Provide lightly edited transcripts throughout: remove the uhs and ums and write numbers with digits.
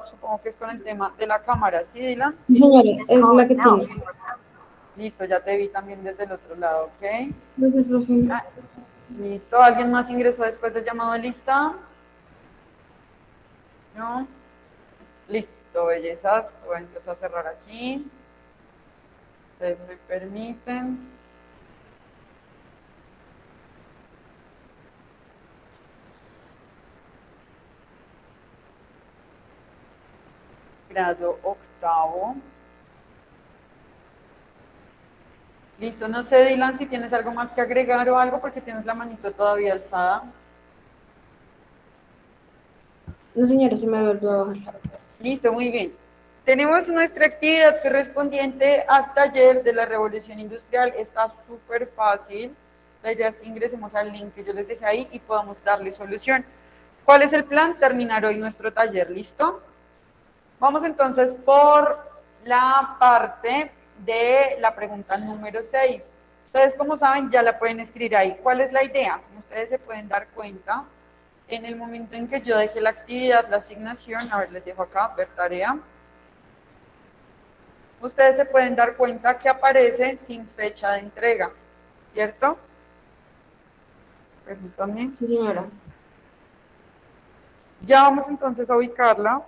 supongo que es con el tema de la cámara, ¿sí, Dylan? Sí, señora, es la que tiene. Listo, ya te vi también desde el otro lado, ¿ok? Gracias, profe. Ah, listo, ¿alguien más ingresó después del llamado de lista? ¿No? Listo, bellezas. Voy entonces a cerrar aquí. Ustedes me permiten. Grado octavo. Listo, no sé, Dylan, si tienes algo más que agregar o algo, porque tienes la manito todavía alzada. No, señora, se me volvió a bajar. Listo, muy bien. Tenemos nuestra actividad correspondiente al taller de la revolución industrial. Está súper fácil. La idea es que ingresemos al link que yo les dejé ahí y podamos darle solución. ¿Cuál es el plan? Terminar hoy nuestro taller, ¿listo? Vamos entonces por la parte de la pregunta número 6. Ustedes, como saben, ya la pueden escribir ahí. ¿Cuál es la idea? Como ustedes se pueden dar cuenta, en el momento en que yo dejé la actividad, la asignación, a ver, les dejo acá, ver tarea, ustedes se pueden dar cuenta que aparece sin fecha de entrega, ¿cierto? Permítanme. Sí, señora. Ya vamos entonces a ubicarla.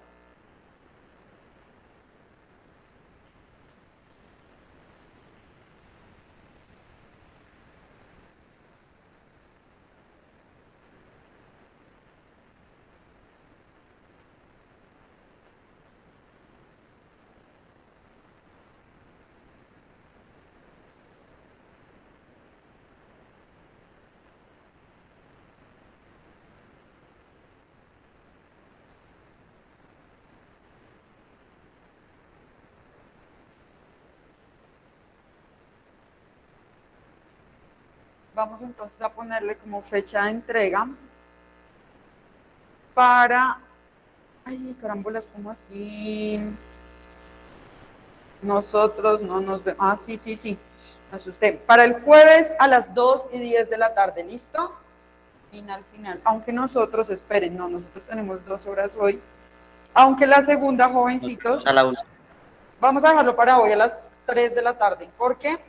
Vamos entonces a ponerle como fecha de entrega para... Ay, carambolas, ¿cómo así? Nosotros no nos vemos. Ah, sí, sí, sí. Me asusté. Para el jueves a las 2:10 de la tarde, ¿listo? Final. Aunque nosotros, esperen, no, nosotros tenemos 2 horas hoy. Aunque la segunda, jovencitos, A la una. vamos a dejarlo para hoy a las 3 de la tarde. ¿Por qué?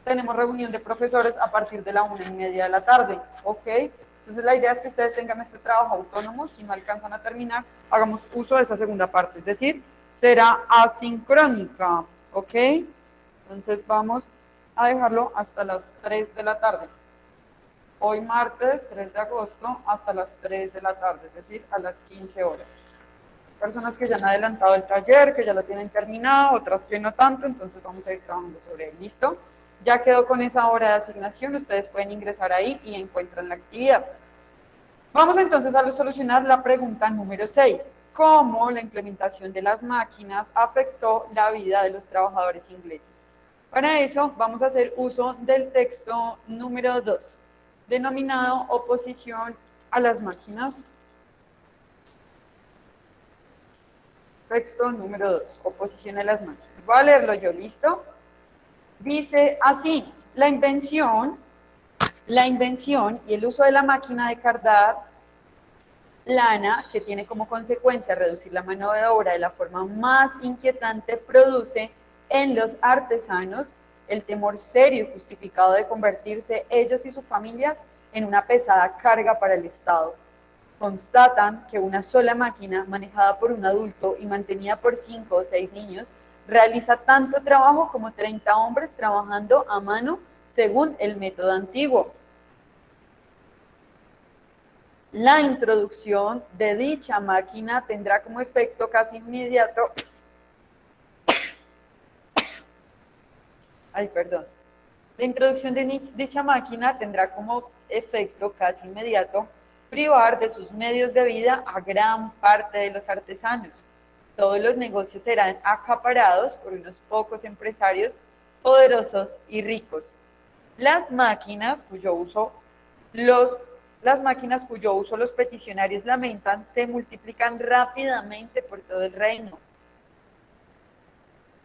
Tenemos reunión de profesores a partir de la 1:30 de la tarde, ¿ok? Entonces la idea es que ustedes tengan este trabajo autónomo, si no alcanzan a terminar, hagamos uso de esa segunda parte, es decir, será asincrónica, ¿ok? Entonces vamos a dejarlo hasta las 3 de la tarde. Hoy martes 3 de agosto hasta las 3 de la tarde, es decir, a las 15 horas. Personas que ya han adelantado el taller, que ya lo tienen terminado, otras que no tanto, entonces vamos a ir trabajando sobre él, ¿listo? Ya quedó con esa hora de asignación, ustedes pueden ingresar ahí y encuentran la actividad. Vamos entonces a solucionar la pregunta número 6. ¿Cómo la implementación de las máquinas afectó la vida de los trabajadores ingleses? Para eso vamos a hacer uso del texto número 2, denominado Oposición a las máquinas. Texto número 2, oposición a las máquinas. Voy a leerlo yo, ¿listo? Dice así, la invención y el uso de la máquina de cardar lana, que tiene como consecuencia reducir la mano de obra de la forma más inquietante, produce en los artesanos el temor serio y justificado de convertirse ellos y sus familias en una pesada carga para el Estado. Constatan que una sola máquina, manejada por un adulto y mantenida por 5 o 6 niños, realiza tanto trabajo como 30 hombres trabajando a mano según el método antiguo. La introducción de dicha máquina tendrá como efecto casi inmediato, la introducción de dicha máquina tendrá como efecto casi inmediato privar de sus medios de vida a gran parte de los artesanos. Todos los negocios serán acaparados por unos pocos empresarios poderosos y ricos. Las máquinas cuyo uso los peticionarios lamentan se multiplican rápidamente por todo el reino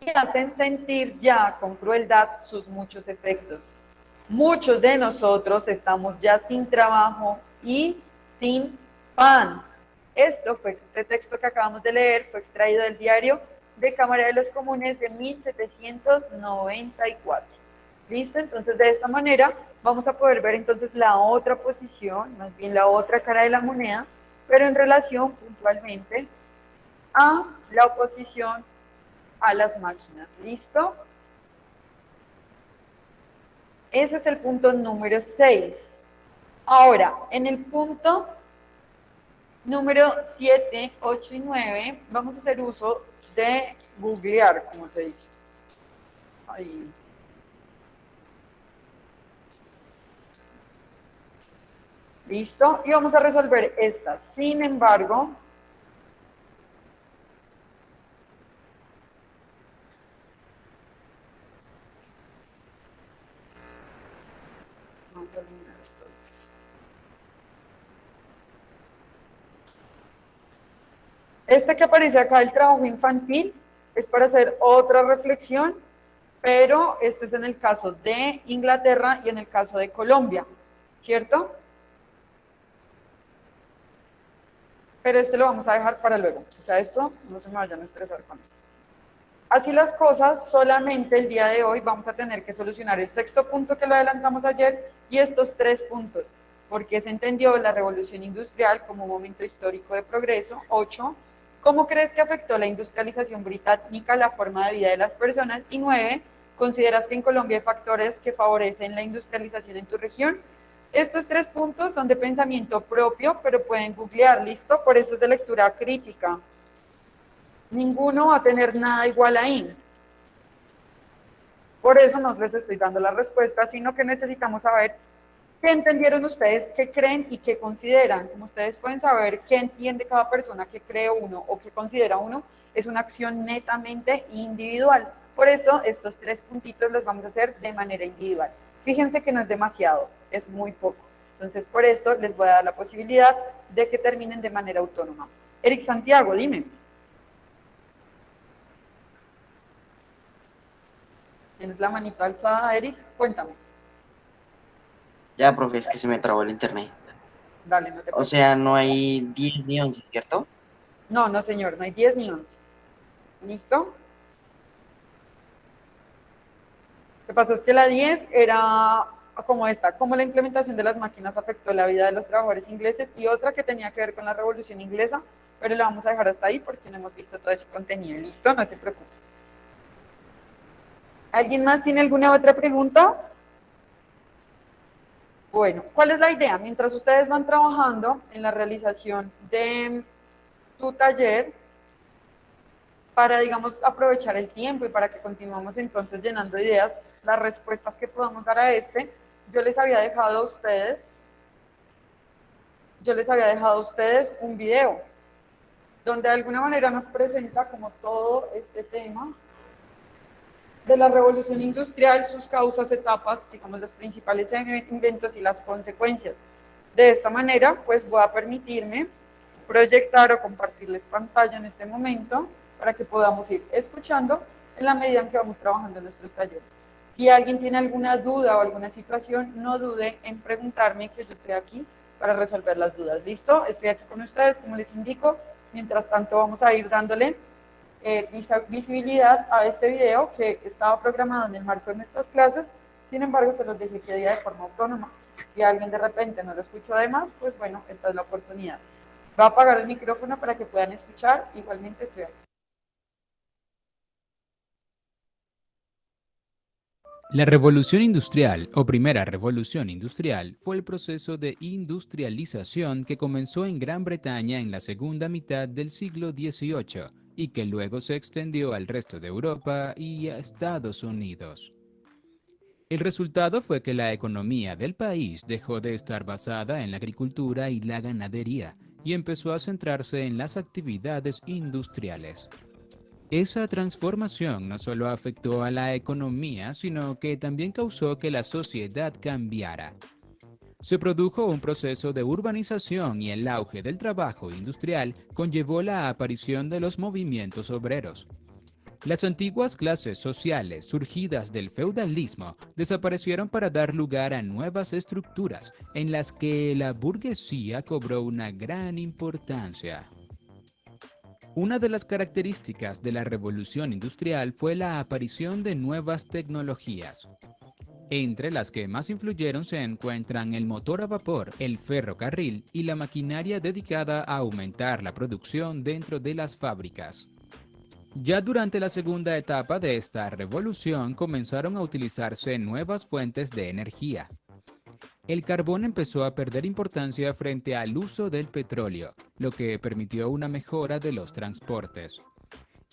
y hacen sentir ya con crueldad sus muchos efectos. Muchos de nosotros estamos ya sin trabajo y sin pan. Este texto que acabamos de leer fue extraído del diario de Cámara de los Comunes de 1794. ¿Listo? Entonces, de esta manera vamos a poder ver entonces la otra posición, más bien la otra cara de la moneda, pero en relación puntualmente a la oposición a las máquinas. ¿Listo? Ese es el punto número 6. Ahora, en el punto número 7, 8 y 9, vamos a hacer uso de googlear, como se dice. Ahí. ¿Listo? Y vamos a resolver estas. Sin embargo, vamos a eliminar estos. Este que aparece acá, el trabajo infantil, es para hacer otra reflexión, pero este es en el caso de Inglaterra y en el caso de Colombia, ¿cierto? Pero este lo vamos a dejar para luego. O sea, esto no se me vayan a estresar con esto. Así las cosas, solamente el día de hoy vamos a tener que solucionar el sexto punto que lo adelantamos ayer y estos 3 puntos. Porque se entendió la revolución industrial como un momento histórico de progreso. 8. ¿Cómo crees que afectó la industrialización británica la forma de vida de las personas? Y 9. ¿Consideras que en Colombia hay factores que favorecen la industrialización en tu región? Estos 3 puntos son de pensamiento propio, pero pueden googlear, ¿listo? Por eso es de lectura crítica. Ninguno va a tener nada igual ahí. Por eso no les estoy dando la respuesta, sino que necesitamos saber qué entendieron ustedes, qué creen y qué consideran. Como ustedes pueden saber qué entiende cada persona, qué cree uno o qué considera uno, es una acción netamente individual. Por eso estos 3 puntitos los vamos a hacer de manera individual. Fíjense que no es demasiado, es muy poco. Entonces, por esto les voy a dar la posibilidad de que terminen de manera autónoma. Eric Santiago, dime. ¿Tienes la manito alzada, Eric? Cuéntame. Ya, profe, es que se me trabó el internet. Dale, no te O preocupes. sea, no hay 10 ni 11, ¿cierto? No, no, señor, no hay 10 ni 11. ¿Listo? Lo que pasa es que la 10 era como esta, cómo la implementación de las máquinas afectó la vida de los trabajadores ingleses, y otra que tenía que ver con la Revolución Inglesa, pero la vamos a dejar hasta ahí porque no hemos visto todo ese contenido. ¿Listo? No te preocupes. ¿Alguien más tiene alguna otra pregunta? Bueno, ¿cuál es la idea? Mientras ustedes van trabajando en la realización de tu taller, para, digamos, aprovechar el tiempo y para que continuemos entonces llenando ideas, las respuestas que podamos dar a este, yo les había dejado a ustedes un video, donde de alguna manera nos presenta como todo este tema de la revolución industrial, sus causas, etapas, digamos, los principales inventos y las consecuencias. De esta manera, pues voy a permitirme proyectar o compartirles pantalla en este momento para que podamos ir escuchando en la medida en que vamos trabajando en nuestros talleres. Si alguien tiene alguna duda o alguna situación, no dude en preguntarme, que yo estoy aquí para resolver las dudas. ¿Listo? Estoy aquí con ustedes, como les indico. Mientras tanto, vamos a ir dándole visibilidad a este video que estaba programado en el marco de nuestras clases. Sin embargo, se los dejé que día de forma autónoma. Si alguien de repente no lo escuchó además, pues bueno, esta es la oportunidad. Va a apagar el micrófono para que puedan escuchar. Igualmente estoy aquí. La revolución industrial o primera revolución industrial fue el proceso de industrialización que comenzó en Gran Bretaña en la segunda mitad del siglo XVIII y que luego se extendió al resto de Europa y a Estados Unidos. El resultado fue que la economía del país dejó de estar basada en la agricultura y la ganadería y empezó a centrarse en las actividades industriales. Esa transformación no solo afectó a la economía, sino que también causó que la sociedad cambiara. Se produjo un proceso de urbanización y el auge del trabajo industrial conllevó la aparición de los movimientos obreros. Las antiguas clases sociales surgidas del feudalismo desaparecieron para dar lugar a nuevas estructuras en las que la burguesía cobró una gran importancia. Una de las características de la revolución industrial fue la aparición de nuevas tecnologías. Entre las que más influyeron se encuentran el motor a vapor, el ferrocarril y la maquinaria dedicada a aumentar la producción dentro de las fábricas. Ya durante la segunda etapa de esta revolución comenzaron a utilizarse nuevas fuentes de energía. El carbón empezó a perder importancia frente al uso del petróleo, lo que permitió una mejora de los transportes.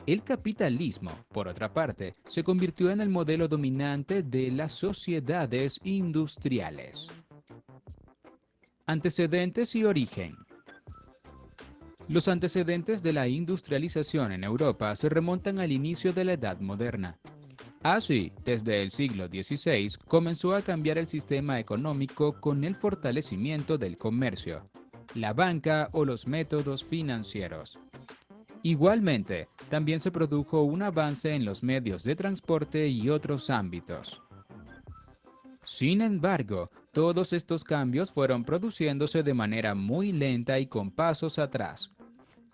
El capitalismo, por otra parte, se convirtió en el modelo dominante de las sociedades industriales. Antecedentes y origen. Los antecedentes de la industrialización en Europa se remontan al inicio de la Edad Moderna. Así, desde el siglo XVI comenzó a cambiar el sistema económico con el fortalecimiento del comercio, la banca o los métodos financieros. Igualmente, también se produjo un avance en los medios de transporte y otros ámbitos. Sin embargo, todos estos cambios fueron produciéndose de manera muy lenta y con pasos atrás.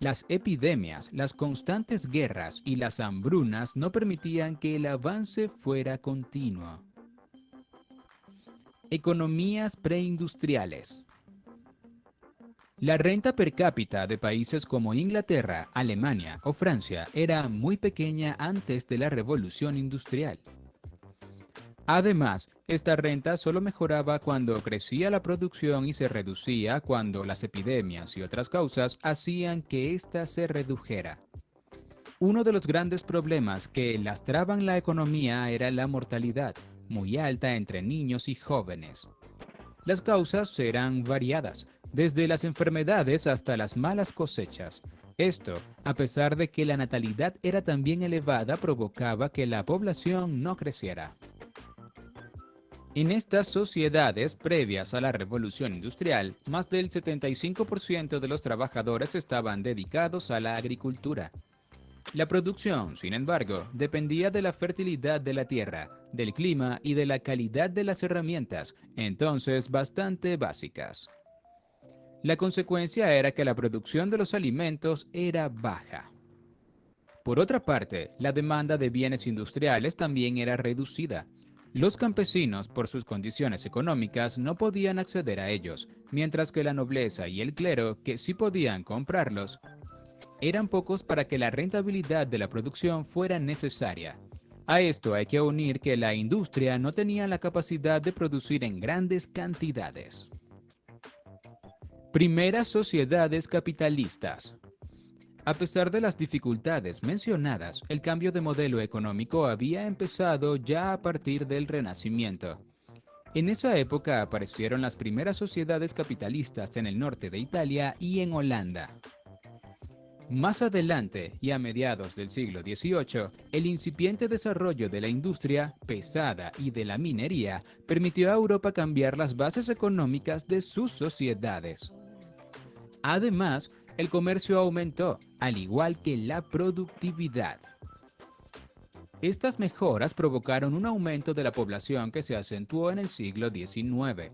Las epidemias, las constantes guerras y las hambrunas no permitían que el avance fuera continuo. Economías preindustriales. La renta per cápita de países como Inglaterra, Alemania o Francia era muy pequeña antes de la Revolución Industrial. Además, esta renta solo mejoraba cuando crecía la producción y se reducía cuando las epidemias y otras causas hacían que ésta se redujera. Uno de los grandes problemas que lastraban la economía era la mortalidad, muy alta entre niños y jóvenes. Las causas eran variadas, desde las enfermedades hasta las malas cosechas. Esto, a pesar de que la natalidad era también elevada, provocaba que la población no creciera. En estas sociedades previas a la Revolución Industrial, más del 75% de los trabajadores estaban dedicados a la agricultura. La producción, sin embargo, dependía de la fertilidad de la tierra, del clima y de la calidad de las herramientas, entonces bastante básicas. La consecuencia era que la producción de los alimentos era baja. Por otra parte, la demanda de bienes industriales también era reducida. Los campesinos, por sus condiciones económicas, no podían acceder a ellos, mientras que la nobleza y el clero, que sí podían comprarlos, eran pocos para que la rentabilidad de la producción fuera necesaria. A esto hay que unir que la industria no tenía la capacidad de producir en grandes cantidades. Primeras sociedades capitalistas. A pesar de las dificultades mencionadas, el cambio de modelo económico había empezado ya a partir del Renacimiento. En esa época aparecieron las primeras sociedades capitalistas en el norte de Italia y en Holanda. Más adelante, y a mediados del siglo XVIII, el incipiente desarrollo de la industria pesada y de la minería permitió a Europa cambiar las bases económicas de sus sociedades. Además, el comercio aumentó, al igual que la productividad. Estas mejoras provocaron un aumento de la población que se acentuó en el siglo XIX.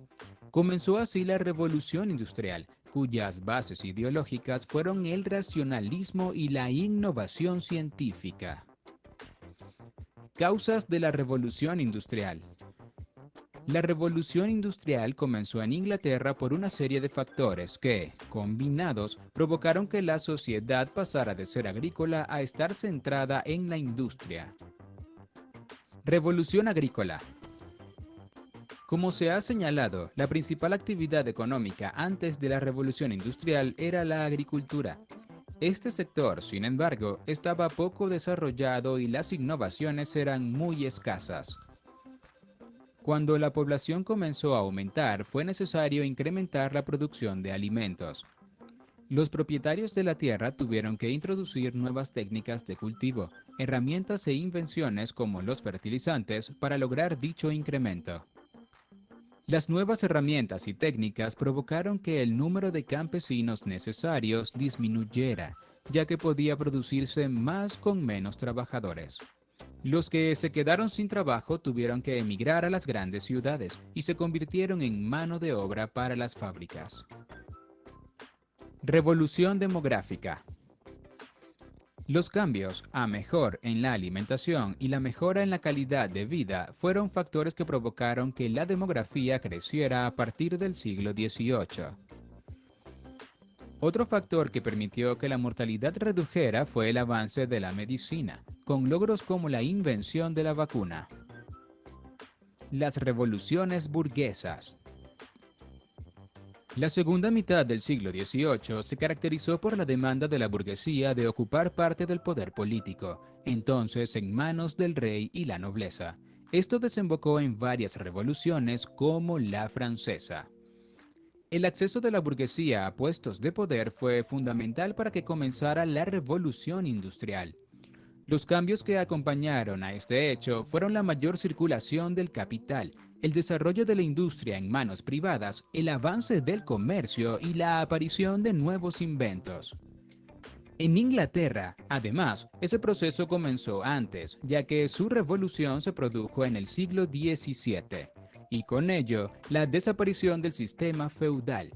Comenzó así la Revolución Industrial, cuyas bases ideológicas fueron el racionalismo y la innovación científica. Causas de la Revolución Industrial. La Revolución Industrial comenzó en Inglaterra por una serie de factores que, combinados, provocaron que la sociedad pasara de ser agrícola a estar centrada en la industria. Revolución Agrícola. Como se ha señalado, la principal actividad económica antes de la Revolución Industrial era la agricultura. Este sector, sin embargo, estaba poco desarrollado y las innovaciones eran muy escasas. Cuando la población comenzó a aumentar, fue necesario incrementar la producción de alimentos. Los propietarios de la tierra tuvieron que introducir nuevas técnicas de cultivo, herramientas e invenciones como los fertilizantes para lograr dicho incremento. Las nuevas herramientas y técnicas provocaron que el número de campesinos necesarios disminuyera, ya que podía producirse más con menos trabajadores. Los que se quedaron sin trabajo tuvieron que emigrar a las grandes ciudades y se convirtieron en mano de obra para las fábricas. Revolución demográfica. Los cambios a mejor en la alimentación y la mejora en la calidad de vida fueron factores que provocaron que la demografía creciera a partir del siglo XVIII. Otro factor que permitió que la mortalidad redujera fue el avance de la medicina, con logros como la invención de la vacuna. Las revoluciones burguesas. La segunda mitad del siglo XVIII se caracterizó por la demanda de la burguesía de ocupar parte del poder político, entonces en manos del rey y la nobleza. Esto desembocó en varias revoluciones como la francesa. El acceso de la burguesía a puestos de poder fue fundamental para que comenzara la revolución industrial. Los cambios que acompañaron a este hecho fueron la mayor circulación del capital, el desarrollo de la industria en manos privadas, el avance del comercio y la aparición de nuevos inventos. En Inglaterra, además, ese proceso comenzó antes, ya que su revolución se produjo en el siglo XVII, y con ello, la desaparición del sistema feudal.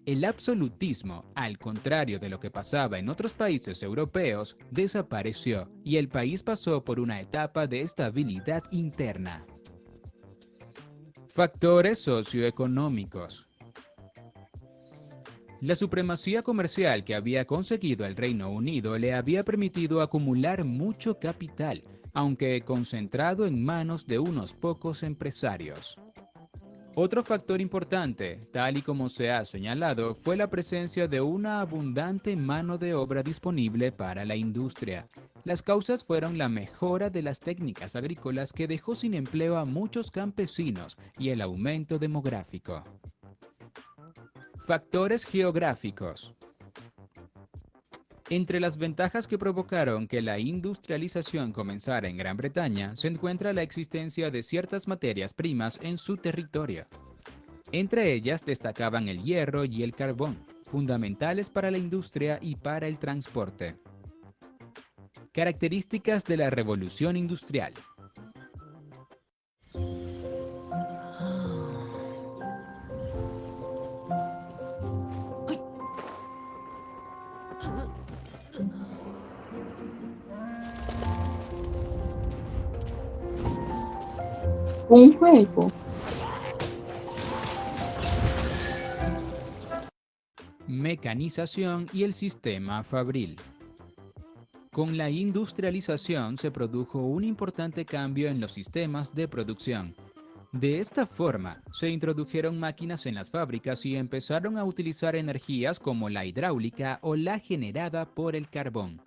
El absolutismo, al contrario de lo que pasaba en otros países europeos, desapareció y el país pasó por una etapa de estabilidad interna. Factores socioeconómicos. La supremacía comercial que había conseguido el Reino Unido le había permitido acumular mucho capital, aunque concentrado en manos de unos pocos empresarios. Otro factor importante, tal y como se ha señalado, fue la presencia de una abundante mano de obra disponible para la industria. Las causas fueron la mejora de las técnicas agrícolas que dejó sin empleo a muchos campesinos y el aumento demográfico. Factores geográficos. Entre las ventajas que provocaron que la industrialización comenzara en Gran Bretaña se encuentra la existencia de ciertas materias primas en su territorio. Entre ellas destacaban el hierro y el carbón, fundamentales para la industria y para el transporte. Características de la Revolución Industrial. Un juego. Mecanización y el sistema fabril. Con la industrialización se produjo un importante cambio en los sistemas de producción. De esta forma, se introdujeron máquinas en las fábricas y empezaron a utilizar energías como la hidráulica o la generada por el carbón.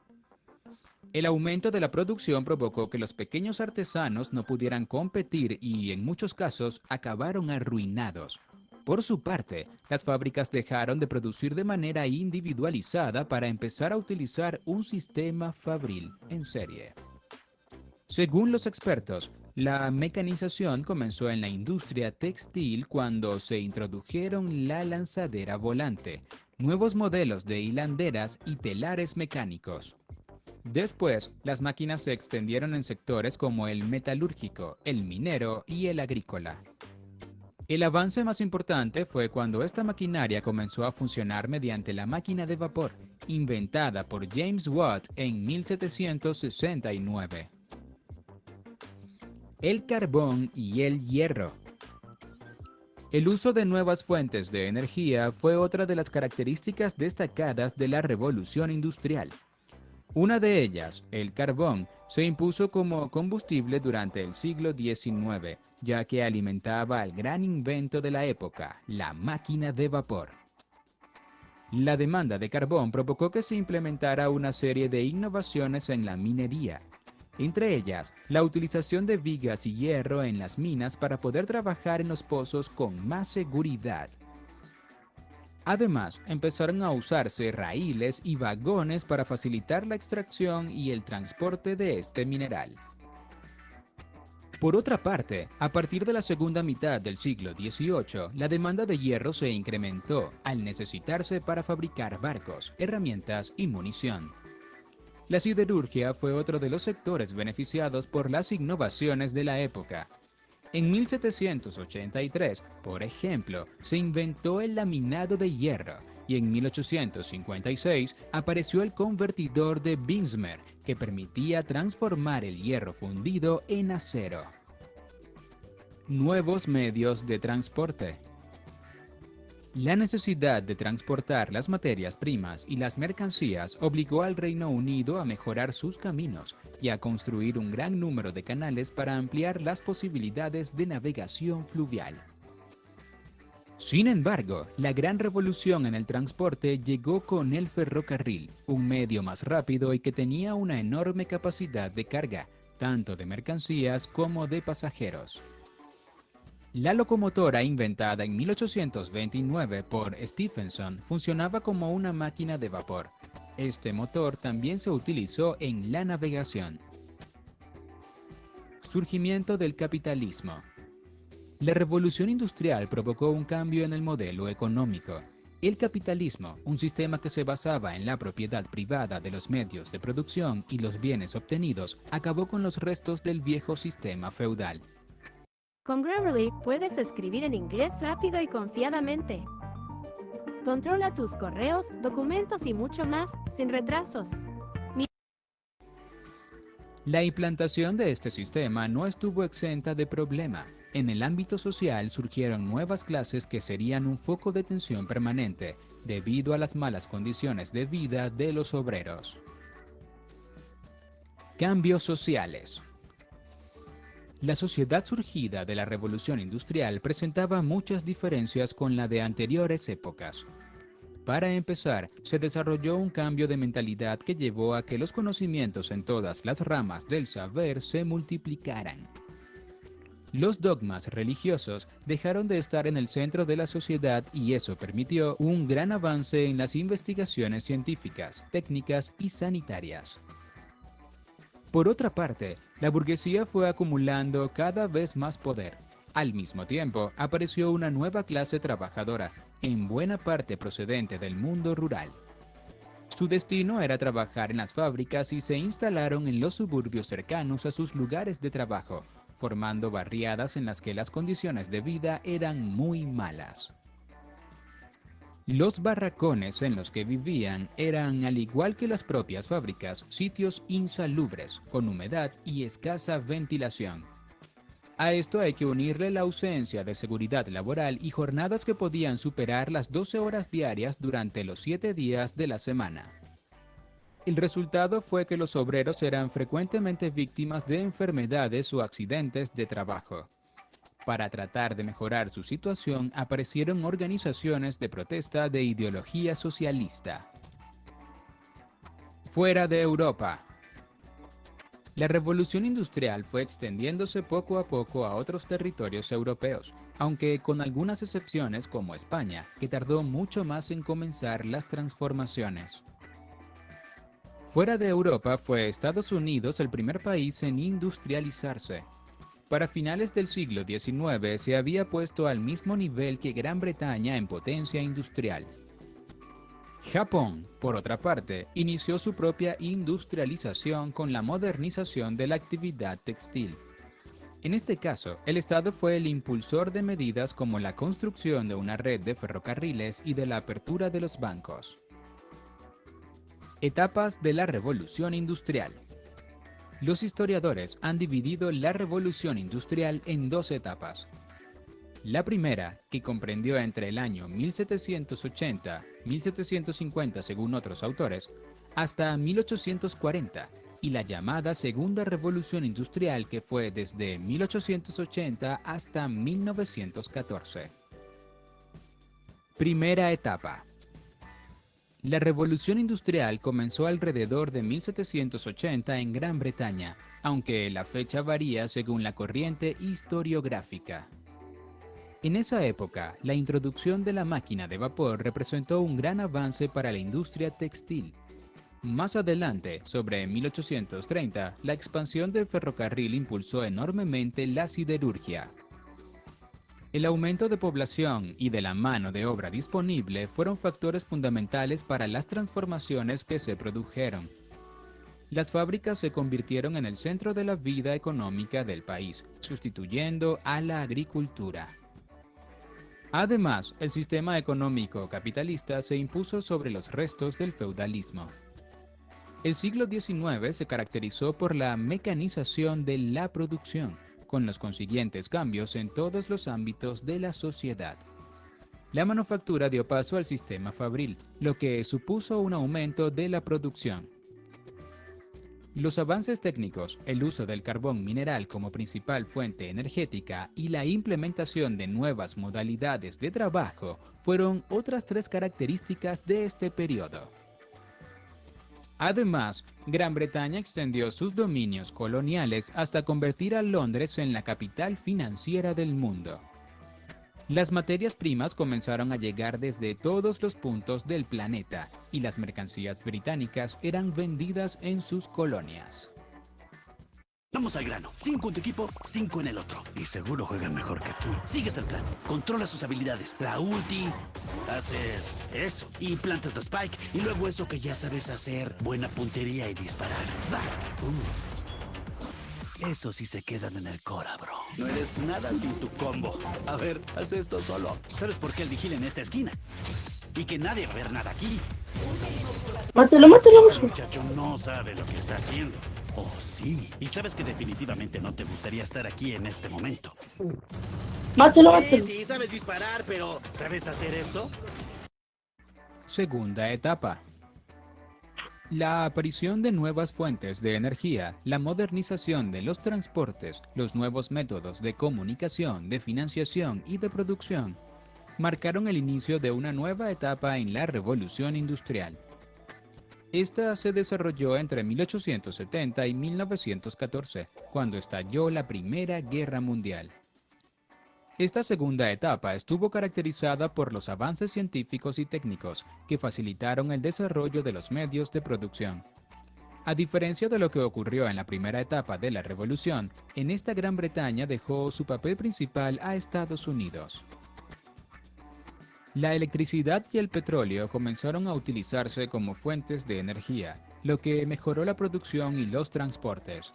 El aumento de la producción provocó que los pequeños artesanos no pudieran competir y, en muchos casos, acabaron arruinados. Por su parte, las fábricas dejaron de producir de manera individualizada para empezar a utilizar un sistema fabril en serie. Según los expertos, la mecanización comenzó en la industria textil cuando se introdujeron la lanzadera volante, nuevos modelos de hilanderas y telares mecánicos. Después, las máquinas se extendieron en sectores como el metalúrgico, el minero y el agrícola. El avance más importante fue cuando esta maquinaria comenzó a funcionar mediante la máquina de vapor, inventada por James Watt en 1769. El carbón y el hierro. El uso de nuevas fuentes de energía fue otra de las características destacadas de la Revolución Industrial. Una de ellas, el carbón, se impuso como combustible durante el siglo XIX, ya que alimentaba al gran invento de la época, la máquina de vapor. La demanda de carbón provocó que se implementara una serie de innovaciones en la minería, entre ellas la utilización de vigas y hierro en las minas para poder trabajar en los pozos con más seguridad. Además, empezaron a usarse raíles y vagones para facilitar la extracción y el transporte de este mineral. Por otra parte, a partir de la segunda mitad del siglo XVIII, la demanda de hierro se incrementó al necesitarse para fabricar barcos, herramientas y munición. La siderurgia fue otro de los sectores beneficiados por las innovaciones de la época. En 1783, por ejemplo, se inventó el laminado de hierro y en 1856 apareció el convertidor de Bessemer, que permitía transformar el hierro fundido en acero. Nuevos medios de transporte. La necesidad de transportar las materias primas y las mercancías obligó al Reino Unido a mejorar sus caminos y a construir un gran número de canales para ampliar las posibilidades de navegación fluvial. Sin embargo, la gran revolución en el transporte llegó con el ferrocarril, un medio más rápido y que tenía una enorme capacidad de carga, tanto de mercancías como de pasajeros. La locomotora, inventada en 1829 por Stephenson, funcionaba como una máquina de vapor. Este motor también se utilizó en la navegación. Surgimiento del capitalismo. La revolución industrial provocó un cambio en el modelo económico. El capitalismo, un sistema que se basaba en la propiedad privada de los medios de producción y los bienes obtenidos, acabó con los restos del viejo sistema feudal. Con Grammarly puedes escribir en inglés rápido y confiadamente. Controla tus correos, documentos y mucho más, sin retrasos. La implantación de este sistema no estuvo exenta de problema. En el ámbito social surgieron nuevas clases que serían un foco de tensión permanente, debido a las malas condiciones de vida de los obreros. Cambios sociales. La sociedad surgida de la Revolución Industrial presentaba muchas diferencias con la de anteriores épocas. Para empezar, se desarrolló un cambio de mentalidad que llevó a que los conocimientos en todas las ramas del saber se multiplicaran. Los dogmas religiosos dejaron de estar en el centro de la sociedad y eso permitió un gran avance en las investigaciones científicas, técnicas y sanitarias. Por otra parte, la burguesía fue acumulando cada vez más poder. Al mismo tiempo, apareció una nueva clase trabajadora, en buena parte procedente del mundo rural. Su destino era trabajar en las fábricas y se instalaron en los suburbios cercanos a sus lugares de trabajo, formando barriadas en las que las condiciones de vida eran muy malas. Los barracones en los que vivían eran, al igual que las propias fábricas, sitios insalubres, con humedad y escasa ventilación. A esto hay que unirle la ausencia de seguridad laboral y jornadas que podían superar las 12 horas diarias durante los 7 días de la semana. El resultado fue que los obreros eran frecuentemente víctimas de enfermedades o accidentes de trabajo. Para tratar de mejorar su situación, aparecieron organizaciones de protesta de ideología socialista. Fuera de Europa. La revolución industrial fue extendiéndose poco a poco a otros territorios europeos, aunque con algunas excepciones como España, que tardó mucho más en comenzar las transformaciones. Fuera de Europa fue Estados Unidos el primer país en industrializarse. Para finales del siglo XIX se había puesto al mismo nivel que Gran Bretaña en potencia industrial. Japón, por otra parte, inició su propia industrialización con la modernización de la actividad textil. En este caso, el Estado fue el impulsor de medidas como la construcción de una red de ferrocarriles y de la apertura de los bancos. Etapas de la Revolución Industrial. Los historiadores han dividido la Revolución Industrial en dos etapas. La primera, que comprendió entre el año 1780-1750 según otros autores, hasta 1840, y la llamada Segunda Revolución Industrial, que fue desde 1880 hasta 1914. Primera etapa. La Revolución Industrial comenzó alrededor de 1780 en Gran Bretaña, aunque la fecha varía según la corriente historiográfica. En esa época, la introducción de la máquina de vapor representó un gran avance para la industria textil. Más adelante, sobre 1830, la expansión del ferrocarril impulsó enormemente la siderurgia. El aumento de población y de la mano de obra disponible fueron factores fundamentales para las transformaciones que se produjeron. Las fábricas se convirtieron en el centro de la vida económica del país, sustituyendo a la agricultura. Además, el sistema económico capitalista se impuso sobre los restos del feudalismo. El siglo XIX se caracterizó por la mecanización de la producción, con los consiguientes cambios en todos los ámbitos de la sociedad. La manufactura dio paso al sistema fabril, lo que supuso un aumento de la producción. Los avances técnicos, el uso del carbón mineral como principal fuente energética y la implementación de nuevas modalidades de trabajo fueron otras tres características de este periodo. Además, Gran Bretaña extendió sus dominios coloniales hasta convertir a Londres en la capital financiera del mundo. Las materias primas comenzaron a llegar desde todos los puntos del planeta y las mercancías británicas eran vendidas en sus colonias. Vamos al grano. 5 en tu equipo, 5 en el otro. Y seguro juegan mejor que tú. Sigues el plan. Controla sus habilidades. La ulti. Haces eso. Y plantas la spike. Y luego eso que ya sabes hacer. Buena puntería y disparar. Va. Uf. Eso sí se quedan en el Cora, bro. No eres nada sin tu combo. A ver, haz esto solo. ¿Sabes por qué el vigila en esta esquina? Y que nadie va a ver nada aquí. Mátelo, mátelo, Este mátelo. muchacho no sabe lo que está haciendo. Oh, sí. Y sabes que definitivamente no te gustaría estar aquí en este momento. Mátelo, Sí, mátelo. sí, sabes disparar, pero ¿sabes hacer esto? Segunda etapa. La aparición de nuevas fuentes de energía, la modernización de los transportes, los nuevos métodos de comunicación, de financiación y de producción marcaron el inicio de una nueva etapa en la revolución industrial. Esta se desarrolló entre 1870 y 1914, cuando estalló la Primera Guerra Mundial. Esta segunda etapa estuvo caracterizada por los avances científicos y técnicos que facilitaron el desarrollo de los medios de producción. A diferencia de lo que ocurrió en la primera etapa de la revolución, en esta Gran Bretaña dejó su papel principal a Estados Unidos. La electricidad y el petróleo comenzaron a utilizarse como fuentes de energía, lo que mejoró la producción y los transportes.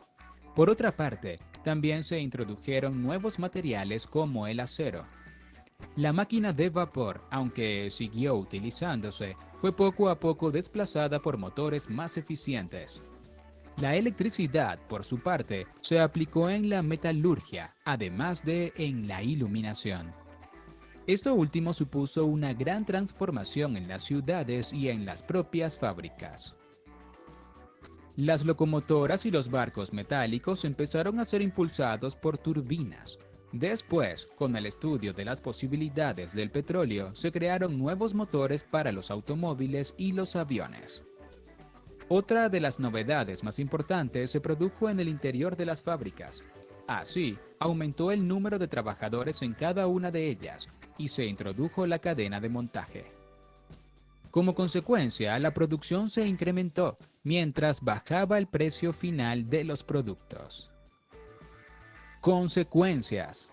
Por otra parte, también se introdujeron nuevos materiales como el acero. La máquina de vapor, aunque siguió utilizándose, fue poco a poco desplazada por motores más eficientes. La electricidad, por su parte, se aplicó en la metalurgia, además de en la iluminación. Esto último supuso una gran transformación en las ciudades y en las propias fábricas. Las locomotoras y los barcos metálicos empezaron a ser impulsados por turbinas. Después, con el estudio de las posibilidades del petróleo, se crearon nuevos motores para los automóviles y los aviones. Otra de las novedades más importantes se produjo en el interior de las fábricas. Así, aumentó el número de trabajadores en cada una de ellas y se introdujo la cadena de montaje. Como consecuencia, la producción se incrementó, mientras bajaba el precio final de los productos. Consecuencias.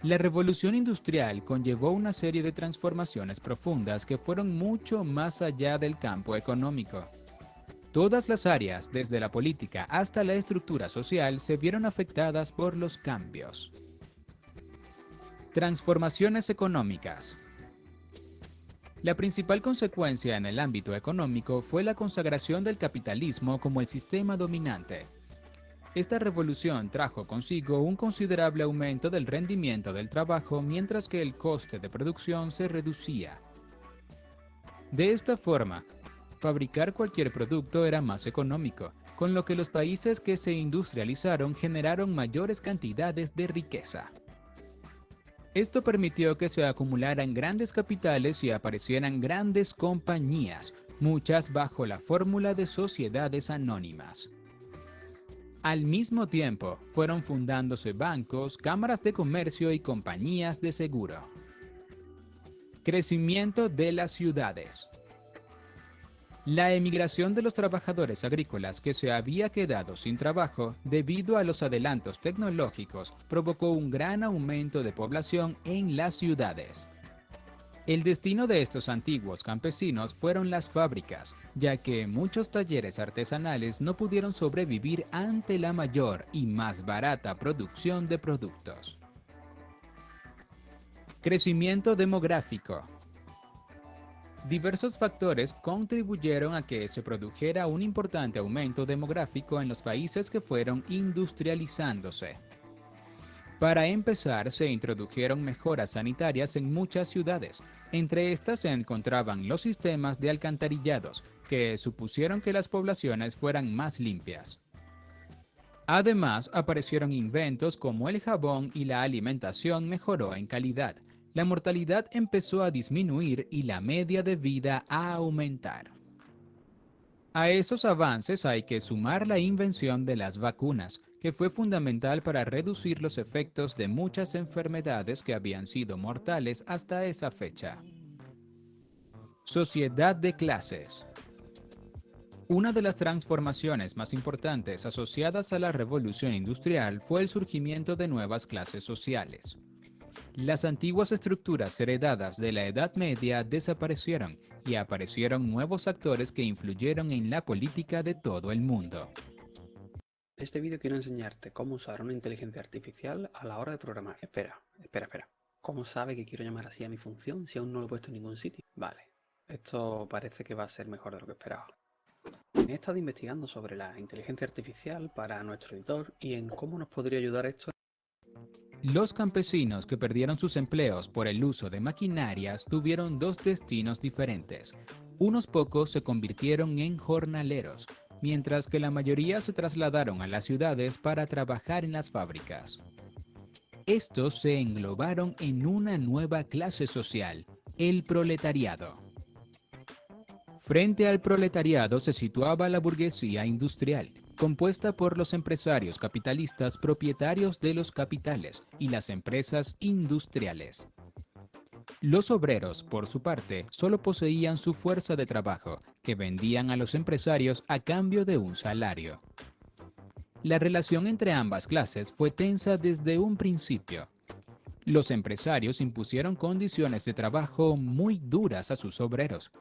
La revolución industrial conllevó una serie de transformaciones profundas que fueron mucho más allá del campo económico. Todas las áreas, desde la política hasta la estructura social, se vieron afectadas por los cambios. Transformaciones económicas. La principal consecuencia en el ámbito económico fue la consagración del capitalismo como el sistema dominante. Esta revolución trajo consigo un considerable aumento del rendimiento del trabajo mientras que el coste de producción se reducía. De esta forma, fabricar cualquier producto era más económico, con lo que los países que se industrializaron generaron mayores cantidades de riqueza. Esto permitió que se acumularan grandes capitales y aparecieran grandes compañías, muchas bajo la fórmula de sociedades anónimas. Al mismo tiempo, fueron fundándose bancos, cámaras de comercio y compañías de seguro. Crecimiento de las ciudades. La emigración de los trabajadores agrícolas que se había quedado sin trabajo debido a los adelantos tecnológicos provocó un gran aumento de población en las ciudades. El destino de estos antiguos campesinos fueron las fábricas, ya que muchos talleres artesanales no pudieron sobrevivir ante la mayor y más barata producción de productos. Crecimiento demográfico. Diversos factores contribuyeron a que se produjera un importante aumento demográfico en los países que fueron industrializándose. Para empezar, se introdujeron mejoras sanitarias en muchas ciudades. Entre estas se encontraban los sistemas de alcantarillados, que supusieron que las poblaciones fueran más limpias. Además, aparecieron inventos como el jabón y la alimentación mejoró en calidad. La mortalidad empezó a disminuir y la media de vida a aumentar. A esos avances hay que sumar la invención de las vacunas, que fue fundamental para reducir los efectos de muchas enfermedades que habían sido mortales hasta esa fecha. Sociedad de clases. Una de las transformaciones más importantes asociadas a la revolución industrial fue el surgimiento de nuevas clases sociales. Las antiguas estructuras heredadas de la Edad Media desaparecieron y aparecieron nuevos actores que influyeron en la política de todo el mundo. En este vídeo quiero enseñarte cómo usar una inteligencia artificial a la hora de programar. Espera. ¿Cómo sabe que quiero llamar así a mi función si aún no lo he puesto en ningún sitio? Vale, esto parece que va a ser mejor de lo que esperaba. He estado investigando sobre la inteligencia artificial para nuestro editor y en cómo nos podría ayudar esto. Los campesinos que perdieron sus empleos por el uso de maquinarias tuvieron dos destinos diferentes. Unos pocos se convirtieron en jornaleros, mientras que la mayoría se trasladaron a las ciudades para trabajar en las fábricas. Estos se englobaron en una nueva clase social, el proletariado. Frente al proletariado se situaba la burguesía industrial, compuesta por los empresarios capitalistas propietarios de los capitales y las empresas industriales. Los obreros, por su parte, solo poseían su fuerza de trabajo, que vendían a los empresarios a cambio de un salario. La relación entre ambas clases fue tensa desde un principio. Los empresarios impusieron condiciones de trabajo muy duras a sus obreros.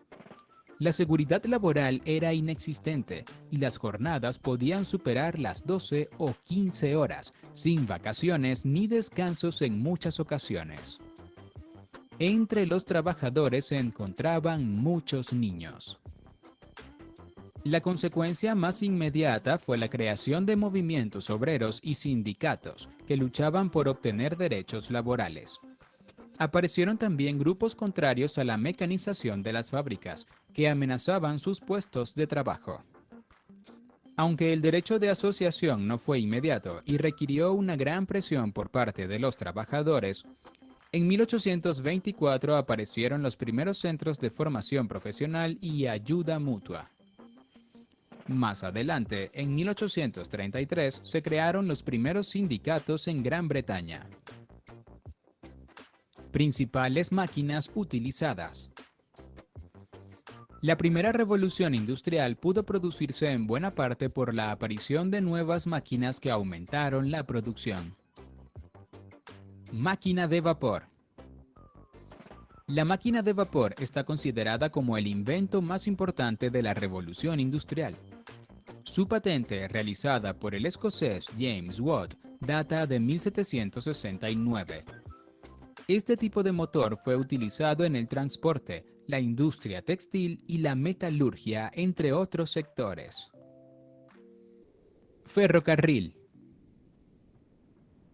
La seguridad laboral era inexistente y las jornadas podían superar las 12 o 15 horas, sin vacaciones ni descansos en muchas ocasiones. Entre los trabajadores se encontraban muchos niños. La consecuencia más inmediata fue la creación de movimientos obreros y sindicatos que luchaban por obtener derechos laborales. Aparecieron también grupos contrarios a la mecanización de las fábricas, que amenazaban sus puestos de trabajo. Aunque el derecho de asociación no fue inmediato y requirió una gran presión por parte de los trabajadores, en 1824 aparecieron los primeros centros de formación profesional y ayuda mutua. Más adelante, en 1833, se crearon los primeros sindicatos en Gran Bretaña. Principales máquinas utilizadas. La primera revolución industrial pudo producirse en buena parte por la aparición de nuevas máquinas que aumentaron la producción. Máquina de vapor. La máquina de vapor está considerada como el invento más importante de la revolución industrial. Su patente, realizada por el escocés James Watt, data de 1769. Este tipo de motor fue utilizado en el transporte, la industria textil y la metalurgia, entre otros sectores. Ferrocarril.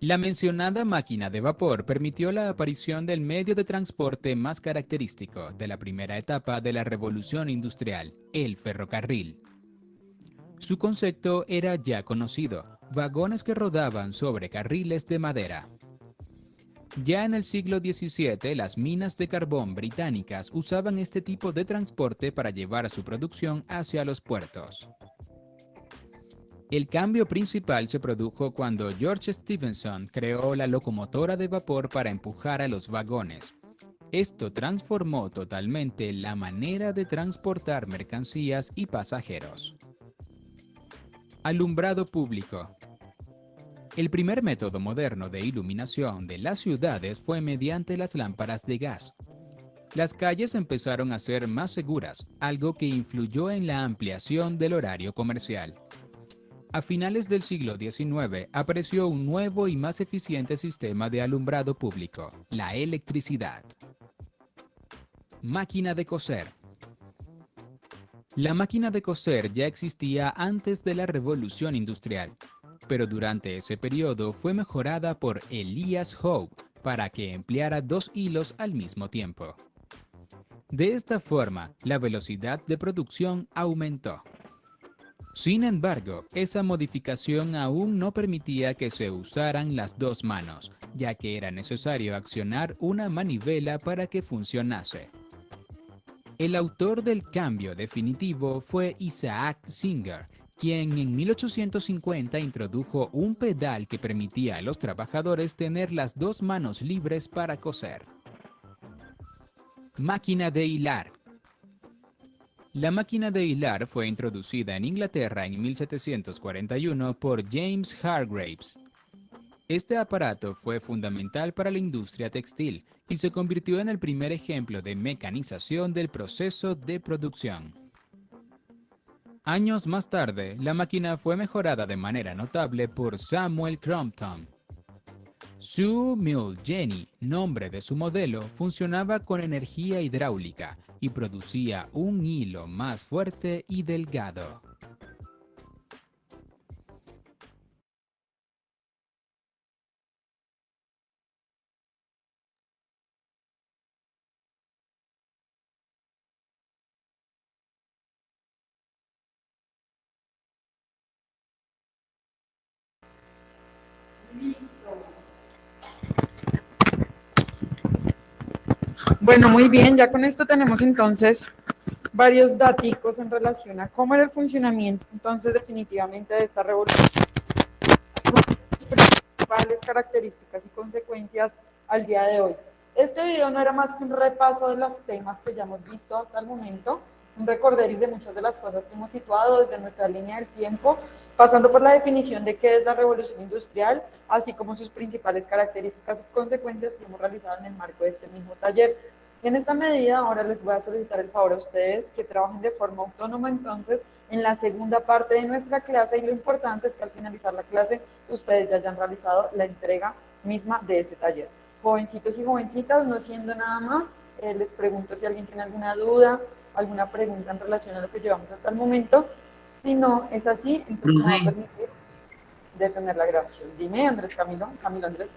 La mencionada máquina de vapor permitió la aparición del medio de transporte más característico de la primera etapa de la revolución industrial, el ferrocarril. Su concepto era ya conocido, vagones que rodaban sobre carriles de madera. Ya en el siglo XVII, las minas de carbón británicas usaban este tipo de transporte para llevar su producción hacia los puertos. El cambio principal se produjo cuando George Stephenson creó la locomotora de vapor para empujar a los vagones. Esto transformó totalmente la manera de transportar mercancías y pasajeros. Alumbrado público. El primer método moderno de iluminación de las ciudades fue mediante las lámparas de gas. las calles empezaron a ser más seguras, algo que influyó en la ampliación del horario comercial. A finales del siglo XIX apareció un nuevo y más eficiente sistema de alumbrado público, la electricidad. Máquina de coser. La máquina de coser ya existía antes de la Revolución Industrial, pero durante ese periodo fue mejorada por Elias Howe para que empleara 2 hilos al mismo tiempo. De esta forma, la velocidad de producción aumentó. Sin embargo, esa modificación aún no permitía que se usaran las 2 manos, ya que era necesario accionar una manivela para que funcionase. El autor del cambio definitivo fue Isaac Singer, quien en 1850 introdujo un pedal que permitía a los trabajadores tener las 2 manos libres para coser. Máquina de hilar. La máquina de hilar fue introducida en Inglaterra en 1741 por James Hargreaves. Este aparato fue fundamental para la industria textil y se convirtió en el primer ejemplo de mecanización del proceso de producción. Años más tarde, la máquina fue mejorada de manera notable por Samuel Crompton. Sue Mill Jenny, nombre de su modelo, funcionaba con energía hidráulica y producía un hilo más fuerte y delgado. Bueno, muy bien, ya con esto tenemos entonces varios daticos en relación a cómo era el funcionamiento entonces definitivamente de esta revolución, principales características y consecuencias al día de hoy. Este video no era más que un repaso de los temas que ya hemos visto hasta el momento, un recorderis de muchas de las cosas que hemos situado desde nuestra línea del tiempo, pasando por la definición de qué es la revolución industrial, así como sus principales características y consecuencias que hemos realizado en el marco de este mismo taller. En esta medida, ahora les voy a solicitar el favor a ustedes que trabajen de forma autónoma entonces en la segunda parte de nuestra clase, y lo importante es que al finalizar la clase ustedes ya hayan realizado la entrega misma de ese taller. Jovencitos y jovencitas, no siendo nada más, les pregunto si alguien tiene alguna duda, alguna pregunta en relación a lo que llevamos hasta el momento. Si no es así, entonces me va a permitir detener la grabación. Dime, Andrés Camilo, Camilo Andrés.